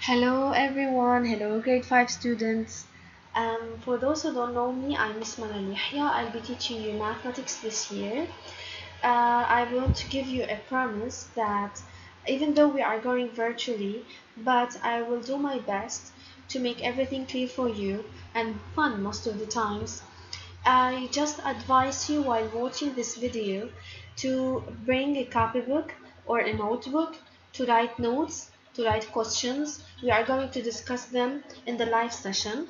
Hello everyone, hello grade 5 students. For those who don't know me, I'm Miss Manal Yahya. I'll be teaching you mathematics this year. I want to give you a promise that even though we are going virtually, but I will do my best to make everything clear for you and fun most of the times. I just advise you while watching this video to bring a copybook or a notebook to write notes, to write questions. We are going to discuss them in the live session.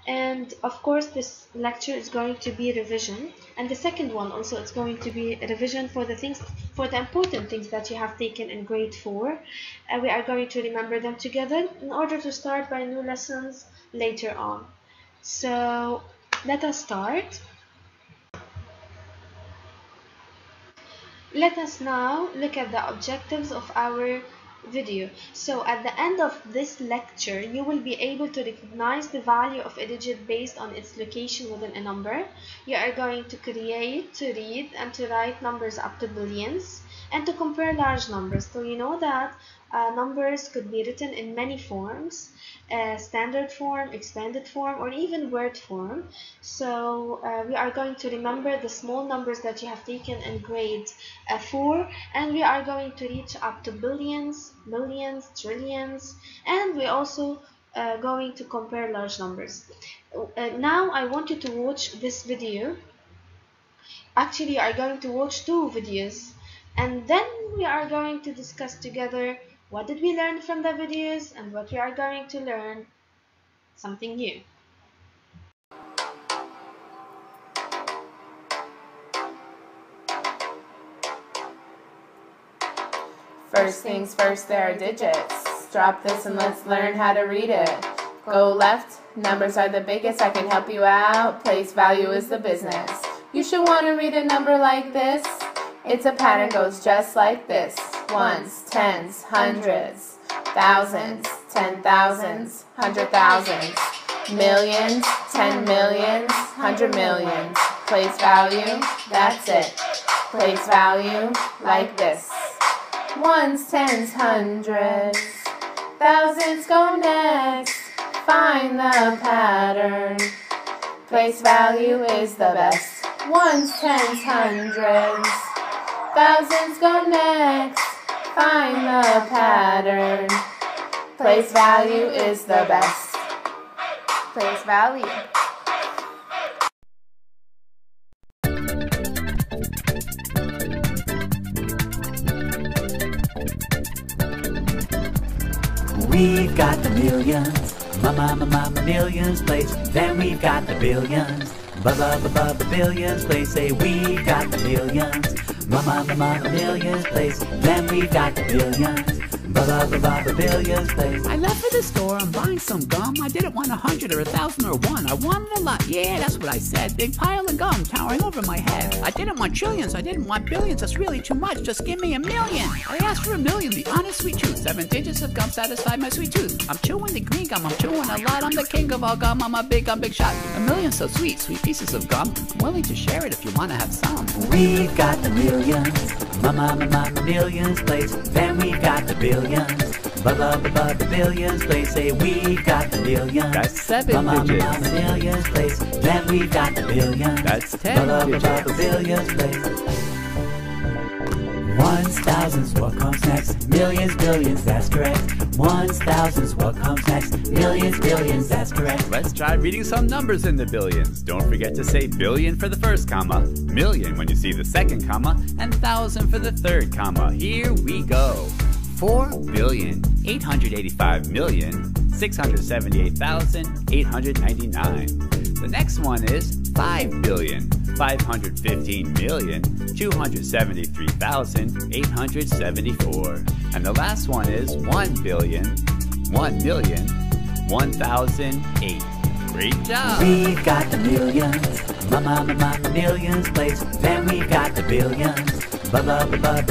And of course, this lecture is going to be revision. And the second one also is going to be a revision for the important things that you have taken in grade 4. We are going to remember them together in order to start by new lessons later on. So let us start. Let us now look at the objectives of our video. So at the end of this lecture, you will be able to recognize the value of a digit based on its location within a number. You are going to create, to read, and to write numbers up to billions, and to compare large numbers. So you know that numbers could be written in many forms, standard form, expanded form, or even word form. So we are going to remember the small numbers that you have taken in grade 4, and we are going to reach up to billions, millions, trillions, and we also going to compare large numbers. Now I want you to watch this video. Actually, you are going to watch 2 videos, and then we are going to discuss together what did we learn from the videos and what we are going to learn something new. First things first, there are digits. Drop this and let's learn how to read it. Go left, numbers are the biggest, I can help you out. Place value is the business. You should want to read a number like this. It's a pattern, goes just like this. Ones, tens, hundreds, thousands, 10,000s, 100,000s, millions, 10 millions, 100 millions. Place value, that's it. Place value like this. Ones, tens, hundreds, thousands go next. Find the pattern. Place value is the best. Ones, tens, hundreds, thousands go next. Find the pattern. Place value is the best. Place value. We've got the millions, millions place. Then we've got the billions, billions place. Say we've got the millions, millions place. Then we've got the billions, billions place. I left for the store, I'm buying some gum. I didn't want 100 or 1,000 or 1. I wanted a lot, yeah, that's what I said. Big pile of gum towering over my head. I didn't want trillions, I didn't want billions. That's really too much, just give me a million. I asked for a million, the honest sweet truth. 7 digits of gum satisfy my sweet tooth. I'm chewing the green gum, I'm chewing a lot. I'm the king of all gum, I'm a big gum, big shot. A million so sweet, sweet pieces of gum. I'm willing to share it if you want to have some. We've got the millions, millions place. Then we've got the billions, billions place. Say we've got the millions. That's 7 digits. Millions place. Then we've got the billions. That's 10 digits. Billions place. Ones, thousands, what comes next? Millions, billions, that's correct. Ones, thousands, what comes next? Millions, billions, that's correct. Let's try reading some numbers in the billions. Don't forget to say billion for the first comma, million when you see the second comma, and thousand for the third comma. Here we go. 4,885,678,899. The next one is 5,515,273,874. And the last one is 1,000,001,008. Great job! We've got the millions, millions place. Then we've got the billions,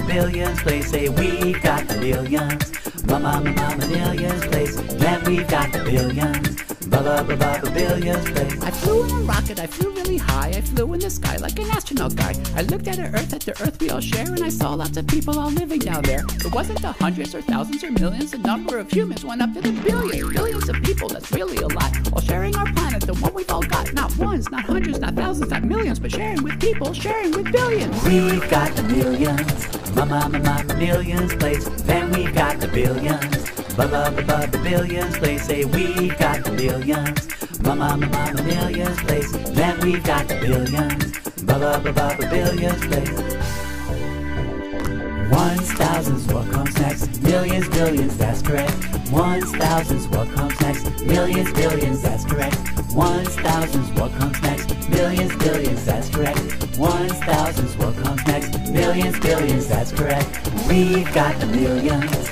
billions place. Say we've got the millions, millions place. Then we've got the billions, billions place. I flew in a rocket, I flew really really high. I flew in the sky like an astronaut guy. I looked at the earth we all share, and I saw lots of people all living down there. It wasn't the hundreds or thousands or millions. The number of humans went up to the billions. Billions of people, that's really a lot. All sharing our planet, the one we've all got. Not ones, not hundreds, not thousands, not millions, but sharing with people, sharing with billions. We've got the millions, millions place. Then we've got the billions, billions place. Say we've got the millions, millions place. Then we've got the billions, billions place. Ones, thousands, what comes next? Millions, billions, that's correct. Ones, thousands, what comes next? Millions, billions, that's correct. Ones, thousands, what comes next? Millions, billions, that's correct. Ones, thousands, what comes next? Millions, billions, that's correct. We've got the millions,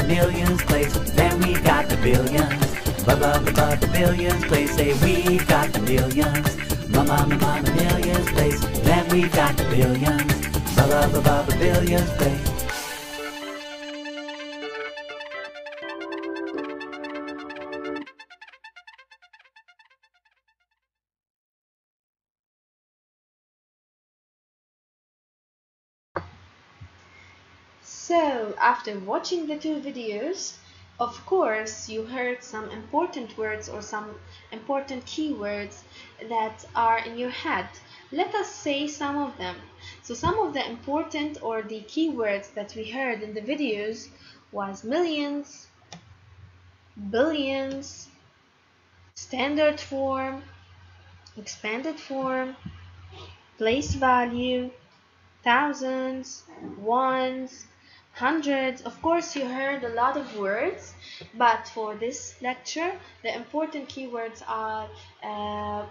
millions place. Then we've got the billions, billions place. Say we've got the millions, millions place. Then we've got the billions, billions place. So, after watching the two videos, of course, you heard some important words or some important keywords that are in your head. Let us say some of them. So, some of the important or the keywords that we heard in the videos was millions, billions, standard form, expanded form, place value, thousands, ones, hundreds. Of course, you heard a lot of words, but for this lecture, the important keywords are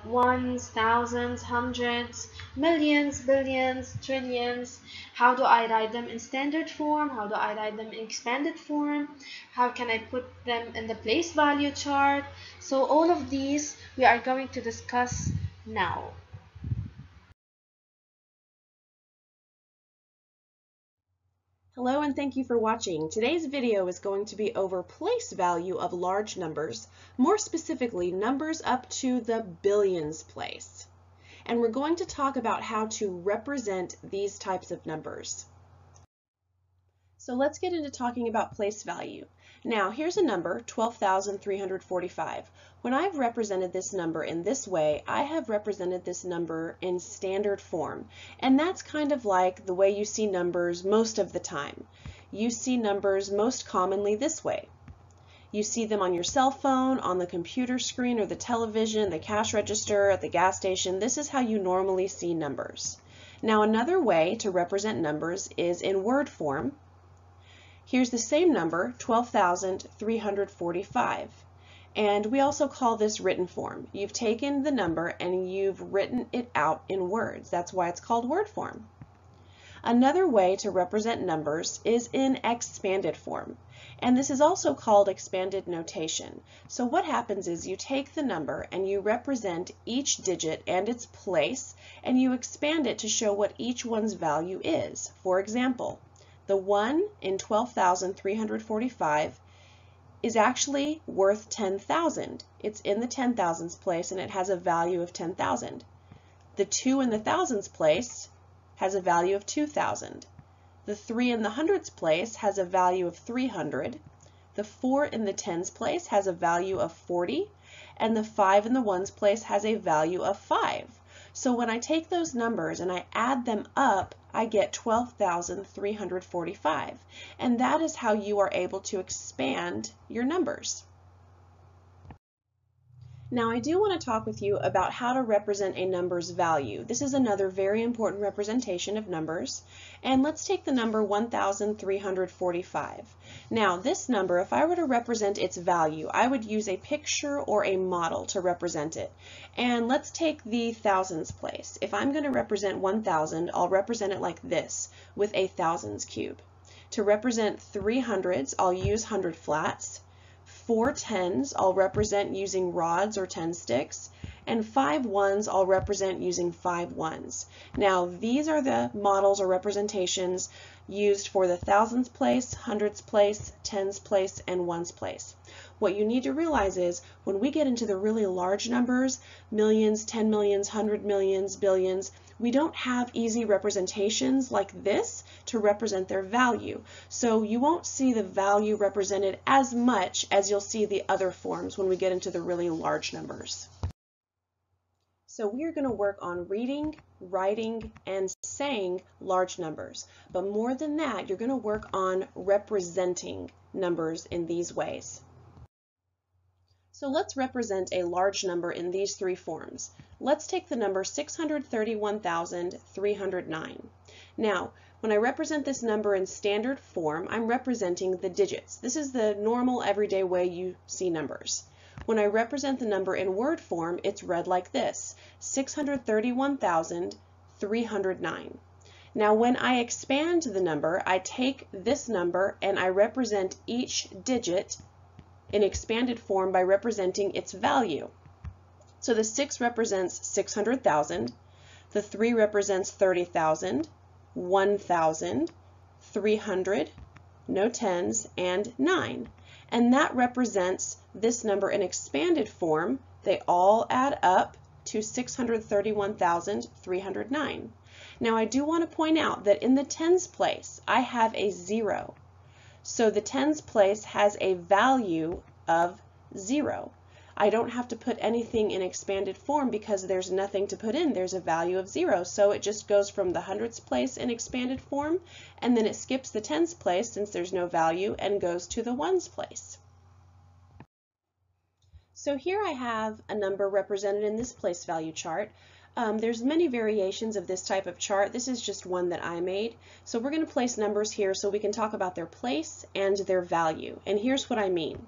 ones, thousands, hundreds, millions, billions, trillions. How do I write them in standard form? How do I write them in expanded form? How can I put them in the place value chart? So all of these we are going to discuss now. Hello and thank you for watching. Today's video is going to be over place value of large numbers, more specifically numbers up to the billions place. And we're going to talk about how to represent these types of numbers. So let's get into talking about place value. Now here's a number, 12,345. When I've represented this number in this way, I have represented this number in standard form. And that's kind of like the way you see numbers most of the time. You see numbers most commonly this way. You see them on your cell phone, on the computer screen or the television, the cash register, at the gas station. This is how you normally see numbers. Now another way to represent numbers is in word form. Here's the same number, 12,345. And we also call this written form. You've taken the number and you've written it out in words. That's why it's called word form. Another way to represent numbers is in expanded form. And this is also called expanded notation. So what happens is you take the number and you represent each digit and its place, and you expand it to show what each one's value is. For example, the 1 in 12,345 is actually worth 10,000. It's in the 10,000s place and it has a value of 10,000. The 2 in the thousands place has a value of 2,000. The 3 in the hundreds place has a value of 300. The 4 in the tens place has a value of 40. And the 5 in the ones place has a value of 5. So when I take those numbers and I add them up, I get 12,345. And that is how you are able to expand your numbers. Now I do want to talk with you about how to represent a number's value. This is another very important representation of numbers. And let's take the number 1,345. Now this number, if I were to represent its value, I would use a picture or a model to represent it. And let's take the thousands place. If I'm going to represent 1,000, I'll represent it like this, with a thousands cube. To represent 3 hundreds, I'll use 100 flats. 4 tens I'll represent using rods or 10 sticks, and 5 ones I'll represent using 5 ones. Now these are the models or representations used for the thousands place, hundreds place, tens place, and ones place. What you need to realize is when we get into the really large numbers, millions, 10 millions, 100 millions, billions, we don't have easy representations like this to represent their value. So you won't see the value represented as much as you'll see the other forms when we get into the really large numbers. So we are going to work on reading, writing, and saying large numbers. But more than that, you're going to work on representing numbers in these ways. So let's represent a large number in these 3 forms. Let's take the number 631,309. Now, when I represent this number in standard form, I'm representing the digits. This is the normal everyday way you see numbers. When I represent the number in word form, it's read like this, 631,309. Now when I expand the number, I take this number and I represent each digit in expanded form by representing its value. So the 6 represents 600,000, the 3 represents 30,000, 1,000, 300, no tens, and 9. And that represents this number in expanded form. They all add up to 631,309. Now I do want to point out that in the tens place, I have a 0. So the tens place has a value of 0. I don't have to put anything in expanded form because there's nothing to put in. There's a value of 0. So it just goes from the hundreds place in expanded form, and then it skips the tens place since there's no value and goes to the ones place. So here I have a number represented in this place value chart. There's many variations of this type of chart. This is just one that I made. So we're going to place numbers here so we can talk about their place and their value. And here's what I mean.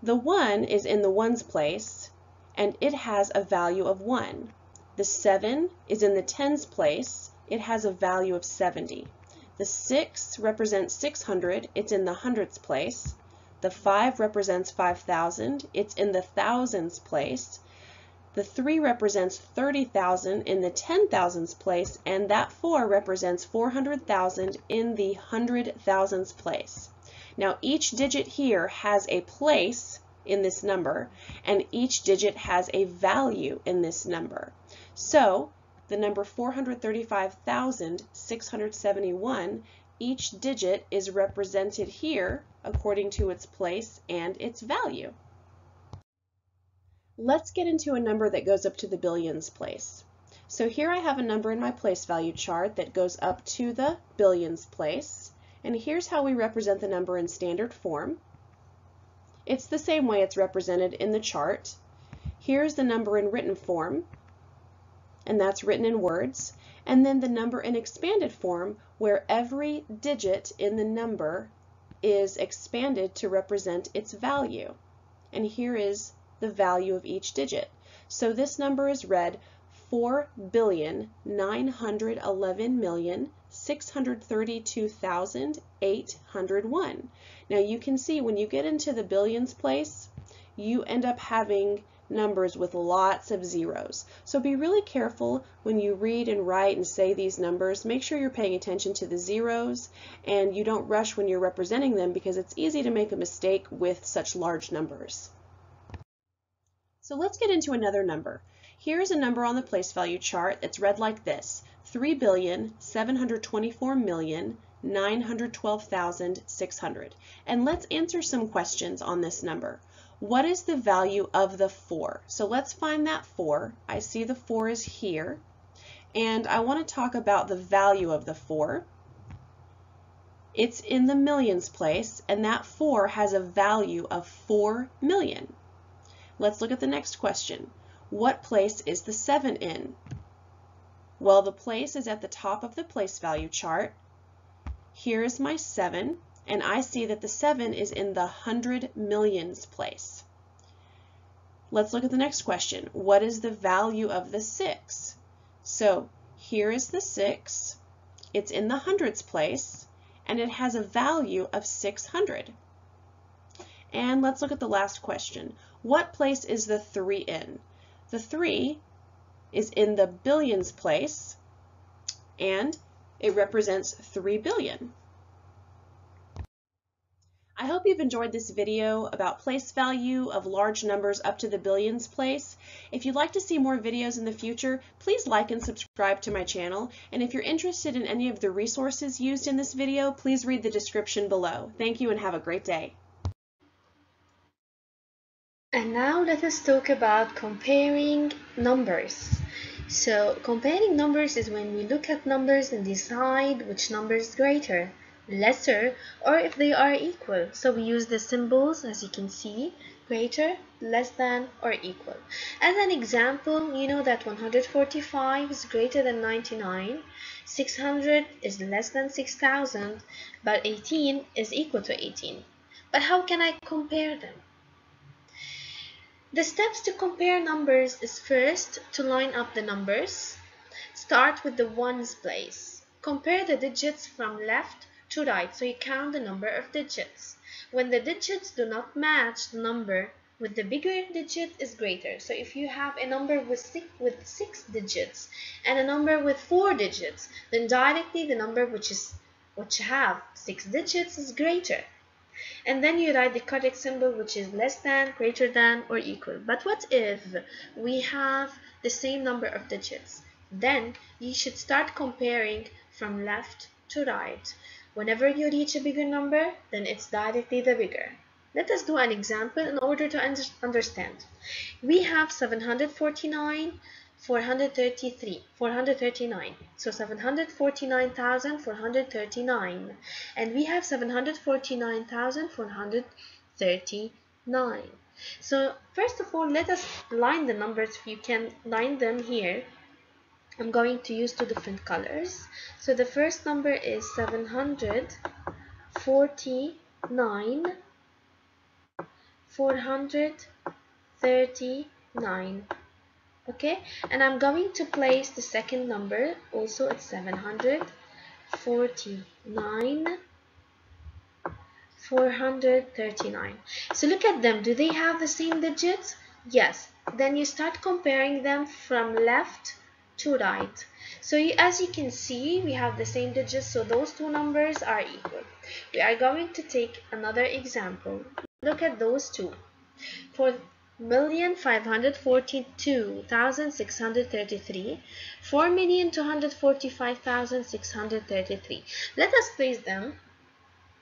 The 1 is in the ones place, and it has a value of 1. The 7 is in the tens place. It has a value of 70. The 6 represents 600. It's in the hundreds place. The 5 represents 5,000. It's in the thousands place. The 3 represents 30,000 in the 10,000s place, and that 4 represents 400,000 in the 100,000s place. Now each digit here has a place in this number, and each digit has a value in this number. So the number 435,671, each digit is represented here according to its place and its value. Let's get into a number that goes up to the billions place. So here I have a number in my place value chart that goes up to the billions place. And here's how we represent the number in standard form. It's the same way it's represented in the chart. Here's the number in written form, and that's written in words. And then the number in expanded form, where every digit in the number is expanded to represent its value. And here is the value of each digit. So this number is read 4,911,632,801. Now you can see when you get into the billions place, you end up having numbers with lots of zeros. So be really careful when you read and write and say these numbers. Make sure you're paying attention to the zeros, and you don't rush when you're representing them because it's easy to make a mistake with such large numbers. So let's get into another number. Here's a number on the place value chart that's read like this, 3,724,912,600. And let's answer some questions on this number. What is the value of the 4? So let's find that 4. I see the 4 is here. And I want to talk about the value of the 4. It's in the millions place, and that 4 has a value of 4 million. Let's look at the next question. What place is the 7 in? Well, the place is at the top of the place value chart. Here is my 7, and I see that the 7 is in the 100 millions place. Let's look at the next question. What is the value of the 6? So here is the 6. It's in the hundreds place, and it has a value of 600. And let's look at the last question. What place is the 3 in? The 3 is in the billions place, and it represents 3 billion. I hope you've enjoyed this video about place value of large numbers up to the billions place. If you'd like to see more videos in the future, please like and subscribe to my channel. And if you're interested in any of the resources used in this video, please read the description below. Thank you and have a great day. And now let us talk about comparing numbers. So comparing numbers is when we look at numbers and decide which number is greater, lesser, or if they are equal. So we use the symbols, as you can see, greater, less than, or equal. As an example, you know that 145 is greater than 99, 600 is less than 6000, but 18 is equal to 18. But how can I compare them? The steps to compare numbers is first to line up the numbers. Start with the ones place. Compare the digits from left to right, so you count the number of digits. When the digits do not match, the number with the bigger digit is greater. So if you have a number with six digits and a number with 4 digits, then directly the number which have 6 digits is greater. And then you write the correct symbol, which is less than, greater than, or equal. But what if we have the same number of digits? Then you should start comparing from left to right. Whenever you reach a bigger number, then it's directly the bigger. Let us do an example in order to understand. We have 749, 439. So 749,439. And we have 749,439. So first of all, let us line the numbers. You can line them here. I'm going to use 2 different colors. So the first number is 749, 439. Okay, and I'm going to place the second number also at 749, 439. So look at them. Do they have the same digits? Yes. Then you start comparing them from left to right. So as you can see, we have the same digits, so those 2 numbers are equal. We are going to take another example. Look at those 2. For 1,542,633, 4,245,633. Let us place them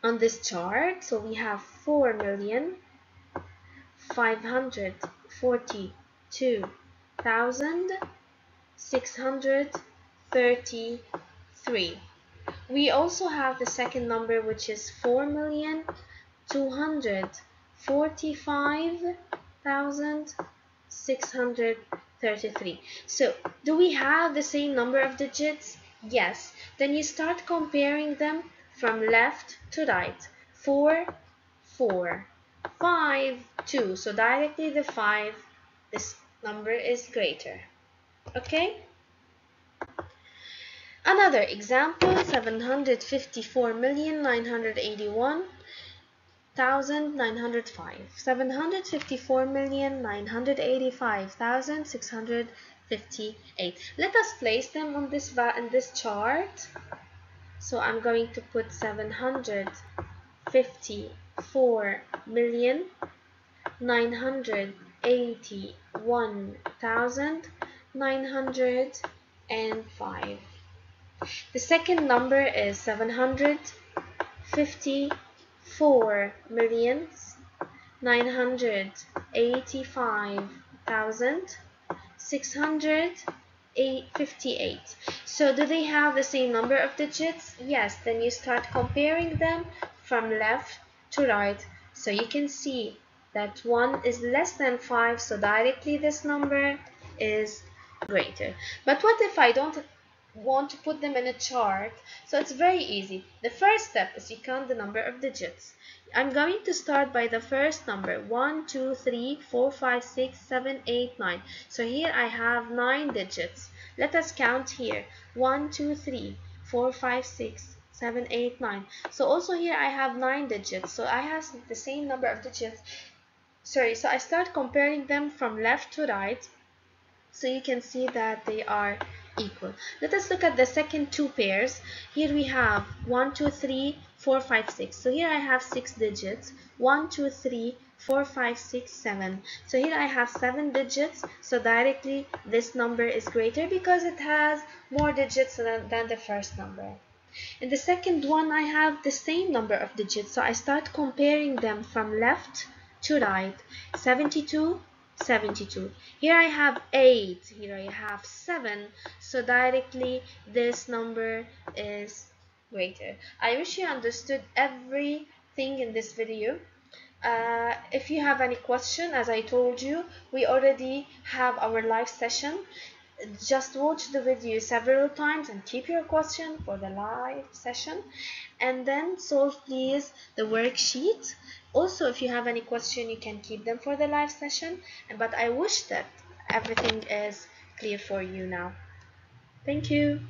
on this chart. So we have 4,542,633. We also have the second number, which is 4,245,633. So do we have the same number of digits? Yes. Then you start comparing them from left to right. 4, 4, 5, 2. So directly the 5, this number is greater. Okay? Another example, 754,981,905. 754,985,658. Let us place them on this in this chart. So I'm going to put 754,981,905. The second number is 754,985,658. So do they have the same number of digits? Yes. Then you start comparing them from left to right. So you can see that 1 is less than 5, so directly this number is greater. But what if I don't want to put them in a chart? So it's very easy. The first step is you count the number of digits. I'm going to start by the first number, 1, 2, 3, 4, 5, 6, 7, 8, 9. So here I have 9 digits. Let us count here, 1, 2, 3, 4, 5, 6, 7, 8, 9. So also here I have 9 digits. So I have the same number of digits. So I start comparing them from left to right. So you can see that they are equal. Let us look at the second two pairs. Here we have 1, 2, 3, 4, 5, 6. So here I have 6 digits. 1, 2, 3, 4, 5, 6, 7. So here I have 7 digits. So directly this number is greater because it has more digits than the first number. In the second one, I have the same number of digits. So I start comparing them from left to right. 72, 72. Here I have 8. Here I have 7. So directly this number is greater. I wish you understood everything in this video. If you have any question, as I told you, we already have our live session. Just watch the video several times and keep your question for the live session, and then solve please the worksheet. Also, if you have any question, you can keep them for the live session, but I wish that everything is clear for you now. Thank you.